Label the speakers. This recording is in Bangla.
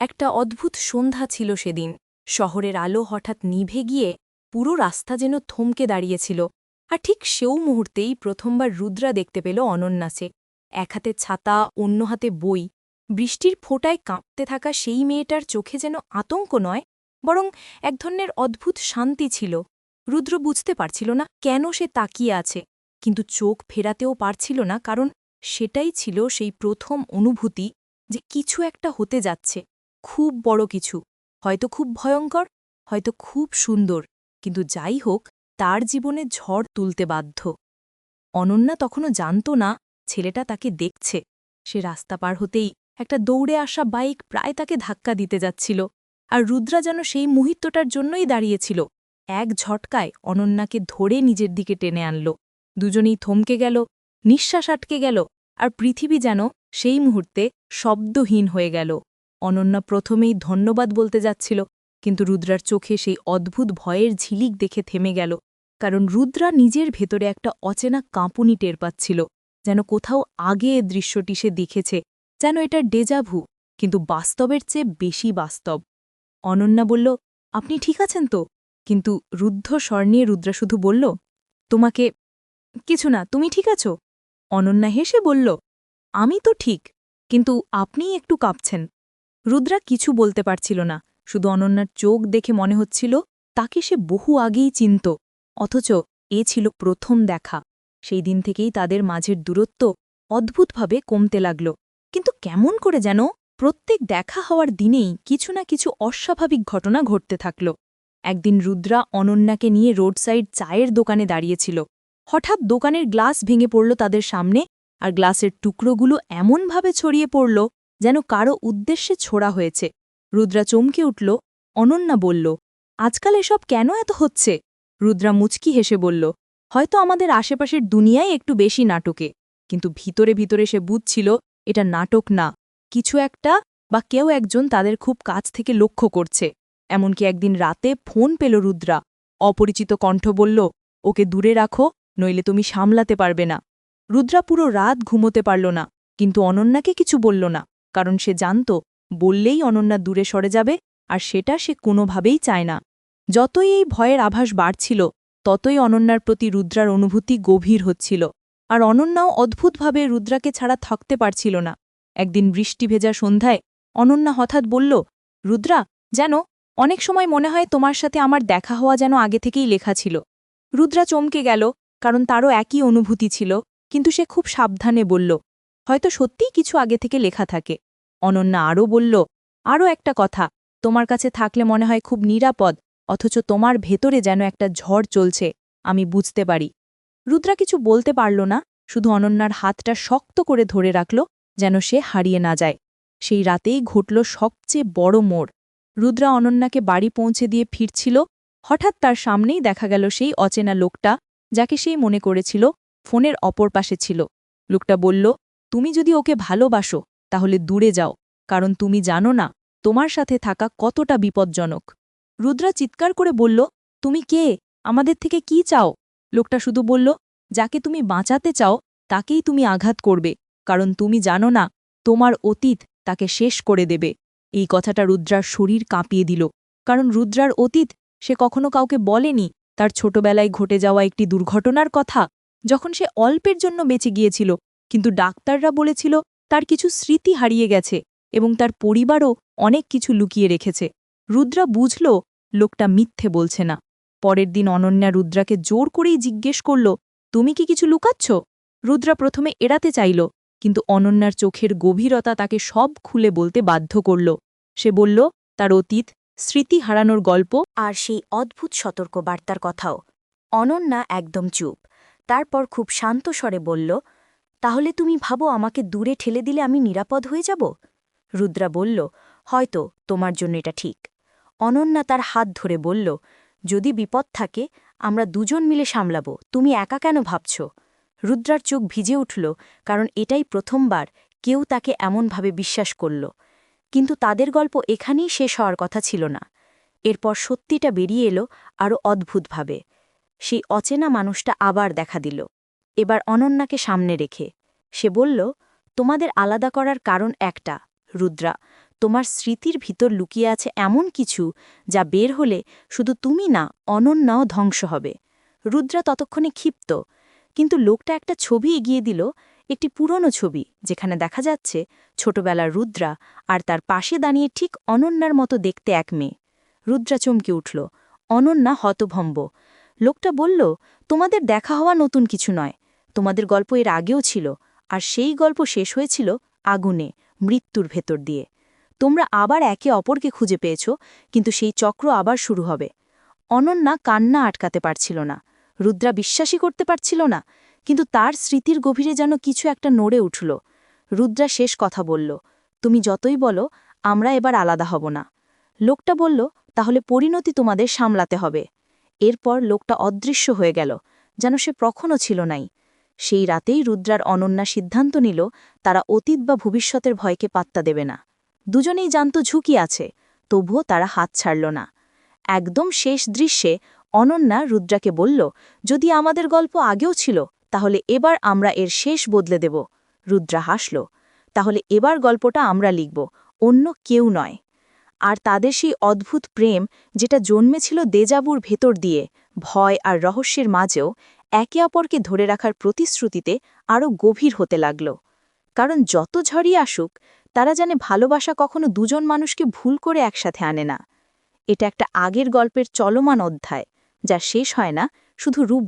Speaker 1: একটা অদ্ভুত সন্ধ্যা ছিল সেদিন। শহরের আলো হঠাৎ নিভে গিয়ে পুরো রাস্তা যেন থমকে দাঁড়িয়েছিল। আর ঠিক সেও মুহূর্তেই প্রথমবার রুদ্রা দেখতে পেল অনন্যাসে। এক হাতে ছাতা, অন্য হাতে বই। বৃষ্টির ফোঁটায় কাঁপতে থাকা সেই মেয়েটার চোখে যেন আতঙ্ক নয়, বরং এক ধরনের অদ্ভুত শান্তি ছিল। রুদ্র বুঝতে পারছিল না কেন সে তাকিয়ে আছে, কিন্তু চোখ ফেরাতেও পারছিল না, কারণ সেটাই ছিল সেই প্রথম অনুভূতি যে কিছু একটা হতে যাচ্ছে, খুব বড় কিছু, হয়তো খুব ভয়ঙ্কর, হয়তো খুব সুন্দর, কিন্তু যাই হোক তার জীবনে ঝড় তুলতে বাধ্য। অনন্যা তখনও জানত না ছেলেটা তাকে দেখছে। সে রাস্তা পার হতেই একটা দৌড়ে আসা বাইক প্রায় তাকে ধাক্কা দিতে যাচ্ছিল, আর রুদ্রা যেন সেই মুহূর্তটার জন্যই দাঁড়িয়েছিল। এক ঝটকায় অনন্যাকে ধরে নিজের দিকে টেনে আনল। দুজনেই থমকে গেল, নিঃশ্বাস আটকে গেল, আর পৃথিবী যেন সেই মুহূর্তে শব্দহীন হয়ে গেল। অনন্যা প্রথমেই ধন্যবাদ বলতে যাচ্ছিল, কিন্তু রুদ্রার চোখে সেই অদ্ভুত ভয়ের ঝিলিক দেখে থেমে গেল, কারণ রুদ্রা নিজের ভেতরে একটা অচেনা কাঁপুনি টের পাচ্ছিল, যেন কোথাও আগে এ দৃশ্যটি সে দেখেছে, যেন এটার ডেজাভু, কিন্তু বাস্তবের চেয়ে বেশি বাস্তব। অনন্যা বলল, আপনি ঠিক আছেন তো? কিন্তু রুদ্ধ স্বর নিয়ে রুদ্রা শুধু বলল, তোমাকে কিছু না, তুমি ঠিক আছো? অনন্যা হেসে বলল, আমি তো ঠিক, কিন্তু আপনিই একটু কাঁপছেন। রুদ্রা কিছু বলতে পারছিল না, শুধু অনন্যার চোখ দেখে মনে হচ্ছিল তাকে সে বহু আগেই চিনত। অথচ এ ছিল প্রথম দেখা। সেই দিন থেকেই তাদের মাঝের দূরত্ব অদ্ভুতভাবে কমতে লাগল, কিন্তু কেমন করে যেন প্রত্যেক দেখা হওয়ার দিনেই কিছু না কিছু অস্বাভাবিক ঘটনা ঘটতে থাকল। একদিন রুদ্রা অনন্যাকে নিয়ে রোড সাইড চায়ের দোকানে দাঁড়িয়েছিল। হঠাৎ দোকানের গ্লাস ভেঙে পড়ল তাদের সামনে, আর গ্লাসের টুকরোগুলো এমনভাবে ছড়িয়ে পড়ল যেন কারো উদ্দেশ্যে ছোড়া হয়েছে। রুদ্রা চমকে উঠল। অনন্যা বলল, আজকাল এসব কেন এত হচ্ছে? রুদ্রা মুচকি হেসে বলল, হয়তো আমাদের আশেপাশের দুনিয়ায় একটু বেশি নাটকে। কিন্তু ভিতরে ভিতরে সে বুঝছিল এটা নাটক না, কিছু একটা বা কেউ একজন তাদের খুব কাছ থেকে লক্ষ্য করছে। এমনকি একদিন রাতে ফোন পেল রুদ্রা। অপরিচিত কণ্ঠ বলল, ওকে দূরে রাখো, নইলে তুমি সামলাতে পারবে না। রুদ্রা পুরো রাত ঘুমোতে পারল না, কিন্তু অনন্যাকে কিছু বলল না, কারণ সে জানত বললেই অনন্যা দূরে সরে যাবে, আর সেটা সে কোনোভাবেই চায় না। যতই এই ভয়ের আভাস বাড়ছিল, ততই অনন্যার প্রতি রুদ্রার অনুভূতি গভীর হচ্ছিল, আর অনন্যাও অদ্ভুতভাবে রুদ্রাকে ছাড়া থাকতে পারছিল না। একদিন বৃষ্টি ভেজা সন্ধ্যায় অনন্যা হঠাৎ বলল, রুদ্রা, যেন অনেক সময় মনে হয় তোমার সাথে আমার দেখা হওয়া যেন আগে থেকেই লেখা ছিল। রুদ্রা চমকে গেল, কারণ তারও একই অনুভূতি ছিল, কিন্তু সে খুব সাবধানে বলল, হয়তো সত্যিই কিছু আগে থেকে লেখা থাকে। অনন্যা আরও বলল, আরও একটা কথা, তোমার কাছে থাকলে মনে হয় খুব নিরাপদ, অথচ তোমার ভেতরে যেন একটা ঝড় চলছে, আমি বুঝতে পারি। রুদ্রা কিছু বলতে পারল না, শুধু অনন্যার হাতটা শক্ত করে ধরে রাখল, যেন সে হারিয়ে না যায়। সেই রাতেই ঘটল সবচেয়ে বড় মোড়। রুদ্রা অনন্যাকে বাড়ি পৌঁছে দিয়ে ফিরছিল, হঠাৎ তার সামনেই দেখা গেল সেই অচেনা লোকটা, যাকে সেই মনে করেছিল ফোনের অপর পাশে ছিল। লোকটা বলল, তুমি যদি ওকে ভালোবাসো তাহলে দূরে যাও, কারণ তুমি জানো না তোমার সাথে থাকা কতটা বিপজ্জনক। রুদ্রা চিৎকার করে বলল, তুমি কে? আমাদের থেকে কি চাও? লোকটা শুধু বলল, যাকে তুমি বাঁচাতে চাও তাকেই তুমি আঘাত করবে, কারণ তুমি জানো না তোমার অতীত তাকে শেষ করে দেবে। এই কথাটা রুদ্রার শরীর কাঁপিয়ে দিল, কারণ রুদ্রার অতীত সে কখনো কাউকে বলেনি, তার ছোটবেলায় ঘটে যাওয়া একটি দুর্ঘটনার কথা, যখন সে অল্পের জন্য বেঁচে গিয়েছিল, কিন্তু ডাক্তাররা বলেছিল তার কিছু স্মৃতি হারিয়ে গেছে এবং তার পরিবারও অনেক কিছু লুকিয়ে রেখেছে। রুদ্রা বুঝল লোকটা মিথ্যে বলছে না। পরের দিন অনন্যা রুদ্রাকে জোর করেই জিজ্ঞেস করল, তুমি কি কিছু লুকাচ্ছ? রুদ্রা প্রথমে এড়াতে চাইল, কিন্তু অনন্যার চোখের গভীরতা তাকে সব খুলে বলতে বাধ্য করল। সে বলল তার অতীত, স্মৃতি হারানোর গল্প, আর সেই অদ্ভুত সতর্কবার্তার কথাও। অনন্যা একদম চুপ। তারপর খুব শান্ত স্বরে বলল, তাহলে তুমি ভাবো আমাকে দূরে ঠেলে দিলে আমি নিরাপদ হয়ে যাব? রুদ্রা বলল, হয়তো তোমার জন্য এটা ঠিক। অনন্যা তার হাত ধরে বলল, যদি বিপদ থাকে আমরা দুজন মিলে সামলাবো, তুমি একা কেন ভাবছ? রুদ্রার চোখ ভিজে উঠল, কারণ এটাই প্রথমবার কেউ তাকে এমনভাবে বিশ্বাস করল। কিন্তু তাদের গল্প এখানেই শেষ হওয়ার কথা ছিল না। এরপর সত্যিটা বেরিয়ে এলো আরও অদ্ভুতভাবে। সেই অচেনা মানুষটা আবার দেখা দিল, এবার অনন্যাকে সামনে রেখে। সে বলল, তোমাদের আলাদা করার কারণ একটা, রুদ্রা, তোমার স্মৃতির ভিতর লুকিয়ে আছে এমন কিছু যা বের হলে শুধু তুমি না, অনন্যাও ধ্বংস হবে। রুদ্রা ততক্ষণে ক্ষিপ্ত, কিন্তু লোকটা একটা ছবি এগিয়ে দিল, একটি পুরনো ছবি, যেখানে দেখা যাচ্ছে ছোটবেলার রুদ্রা আর তার পাশে দাঁড়িয়ে ঠিক অনন্যার মতো দেখতে এক মেয়ে। রুদ্রা চমকে উঠল, অনন্যা হতভম্ব। লোকটা বলল, তোমাদের দেখা হওয়া নতুন কিছু নয়, তোমাদের গল্প এর আগেও ছিল, আর সেই গল্প শেষ হয়েছিল আগুনে, মৃত্যুর ভেতর দিয়ে। তোমরা আবার একে অপরকে খুঁজে পেয়েছ, কিন্তু সেই চক্র আবার শুরু হবে। অনন্যা কান্না আটকাতে পারছিল না, রুদ্রা বিশ্বাসই করতে পারছিল না, কিন্তু তার স্মৃতির গভীরে যেন কিছু একটা নড়ে উঠল। রুদ্রা শেষ কথা বলল, তুমি যতই বলো, আমরা এবার আলাদা হব না। লোকটা বলল, তাহলে পরিণতি তোমাদের সামলাতে হবে। এরপর লোকটা অদৃশ্য হয়ে গেল, যেন সে কখনো ছিল নাই। সেই রাতেই রুদ্রার অনন্যা সিদ্ধান্ত নিল, তারা অতীত বা ভবিষ্যতের ভয়কে পাত্তা দেবে না। দুজনেই জানত ঝুঁকি আছে, তবুও তারা হাত ছাড়ল না। একদম শেষ দৃশ্যে অনন্যা রুদ্রাকে বলল, যদি আমাদের গল্প আগেও ছিল, তাহলে এবার আমরা এর শেষ বদলে দেব। রুদ্রা হাসল, তাহলে এবার গল্পটা আমরা লিখব, অন্য কেউ নয়। আর তাদের সেই অদ্ভুত প্রেম, যেটা জন্মেছিল দেজাবুর ভেতর দিয়ে, ভয় আর রহস্যের মাঝেও, একে অপরকে ধরে রাখার প্রতিশ্রুতিতে আরও গভীর হতে লাগল। কারণ যত ঝড়ই আসুক, তারা জানে ভালোবাসা কখনো দুজন মানুষকে ভুল করে একসাথে আনে না। এটা একটা আগের গল্পের চলমান অধ্যায়, যা শেষ হয় না, শুধু রূপ